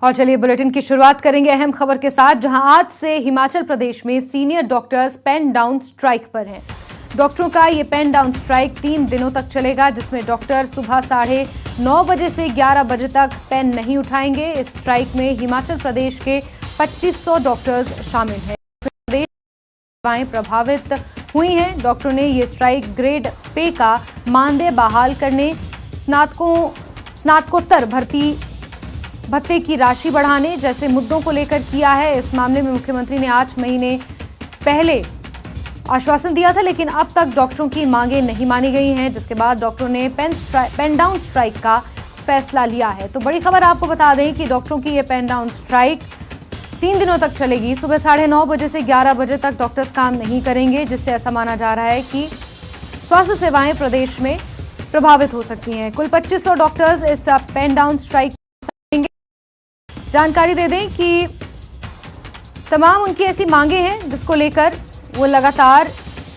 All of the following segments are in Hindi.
और चलिए बुलेटिन की शुरुआत करेंगे अहम खबर के साथ, जहां आज से हिमाचल प्रदेश में senior doctors pen down strike पर हैं। डॉक्टरों का ये पेन डाउन स्ट्राइक 3 दिनों तक चलेगा, जिसमें डॉक्टर सुबह 9:30 बजे से 11 बजे तक पेन नहीं उठाएंगे। इस स्ट्राइक में हिमाचल प्रदेश के 2500 डॉक्टर्स शामिल हैं। प्रदेश सेवाएं प्रभावित हुई हैं। डॉक्टरों ने ये स्ट्राइक ग्रेड पे का मानदेय बहाल करने, स्नातकोत्तर भत्ते की राशि बढ़ाने जैसे मुद्दों को लेकर किया है। इस मामले में मुख्यमंत्री ने 8 महीने पहले आश्वासन दिया था, लेकिन अब तक डॉक्टरों की मांगें नहीं मानी गई हैं, जिसके बाद डॉक्टरों ने पेन डाउन स्ट्राइक का फैसला लिया है। तो बड़ी खबर आपको बता दें कि डॉक्टरों की ये पेन डाउन स्ट्राइक 3 दिनों तक चलेगी। सुबह 9:30 बजे से 11 बजे तक डॉक्टर्स काम नहीं करेंगे, जिससे ऐसा माना जा रहा है कि स्वास्थ्य सेवाएं प्रदेश में प्रभावित हो सकती हैं। कुल 2500 डॉक्टर्स इस पेन डाउन स्ट्राइक जानकारी दे दें कि तमाम उनकी ऐसी मांगे हैं जिसको लेकर वो लगातार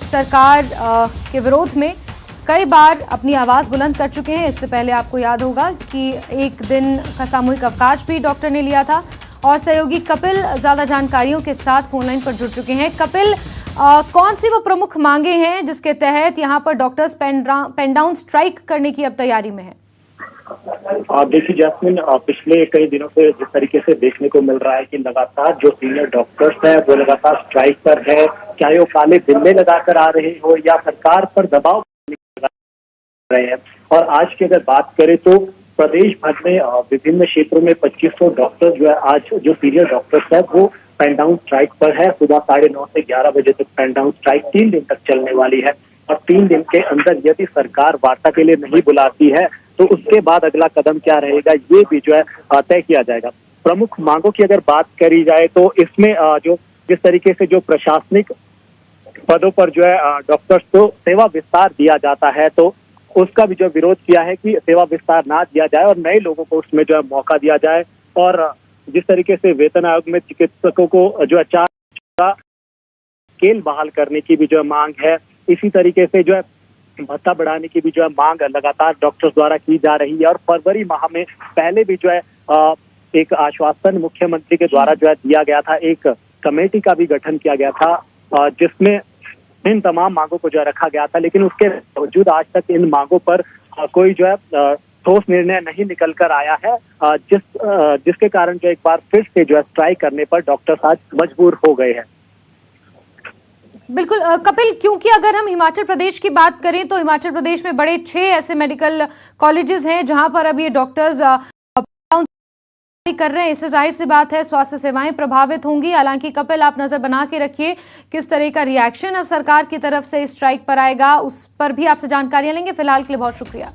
सरकार के विरोध में कई बार अपनी आवाज़ बुलंद कर चुके हैं। इससे पहले आपको याद होगा कि 1 दिन का सामूहिक अवकाश भी डॉक्टर ने लिया था। और सहयोगी कपिल ज़्यादा जानकारियों के साथ फोनलाइन पर जुड़ चुके हैं। कपिल, कौन सी वो प्रमुख मांगे हैं जिसके तहत यहाँ पर डॉक्टर्स पेन डाउन स्ट्राइक करने की अब तैयारी में है? देखिए जैस्मिन, पिछले कई दिनों से जिस तरीके से देखने को मिल रहा है कि लगातार जो सीनियर डॉक्टर्स हैं वो लगातार स्ट्राइक पर है, चाहे वो काले बिल्ले लगाकर आ रहे हो या सरकार पर दबाव लगा रहे हैं। और आज की अगर बात करें तो प्रदेश भर में विभिन्न क्षेत्रों में 2500 डॉक्टर जो है, आज जो सीनियर डॉक्टर्स है वो पेन डाउन स्ट्राइक पर है। सुबह 9:30 से 11 बजे तक पेन डाउन स्ट्राइक 3 दिन तक चलने वाली है। और 3 दिन के अंदर यदि सरकार वार्ता के लिए नहीं बुलाती है तो उसके बाद अगला कदम क्या रहेगा, ये भी जो है तय किया जाएगा। प्रमुख मांगों की अगर बात करी जाए तो इसमें जो जिस तरीके से जो प्रशासनिक पदों पर जो है डॉक्टर्स को सेवा विस्तार दिया जाता है, तो उसका भी जो विरोध किया है कि सेवा विस्तार ना दिया जाए और नए लोगों को उसमें जो है मौका दिया जाए। और जिस तरीके से वेतन आयोग में चिकित्सकों को जो है 4 स्केल बहाल करने की भी जो है मांग है। इसी तरीके से जो है भत्ता बढ़ाने की भी जो है मांग लगातार डॉक्टर्स द्वारा की जा रही है। और फरवरी माह में पहले भी जो है एक आश्वासन मुख्यमंत्री के द्वारा जो है दिया गया था, एक कमेटी का भी गठन किया गया था जिसमें इन तमाम मांगों को जो है रखा गया था। लेकिन उसके बावजूद आज तक इन मांगों पर कोई जो है ठोस निर्णय नहीं निकल कर आया है, जिसके कारण जो एक बार फिर से जो है स्ट्राइक करने पर डॉक्टर्स आज मजबूर हो गए हैं। बिल्कुल कपिल, क्योंकि अगर हम हिमाचल प्रदेश की बात करें तो हिमाचल प्रदेश में बड़े 6 ऐसे मेडिकल कॉलेजेस हैं जहां पर अब ये डॉक्टर्स कर रहे हैं। इससे जाहिर सी बात है स्वास्थ्य सेवाएं प्रभावित होंगी। हालांकि कपिल, आप नजर बना के रखिए किस तरह का रिएक्शन अब सरकार की तरफ से स्ट्राइक पर आएगा, उस पर भी आपसे जानकारियां लेंगे। फिलहाल के लिए बहुत शुक्रिया।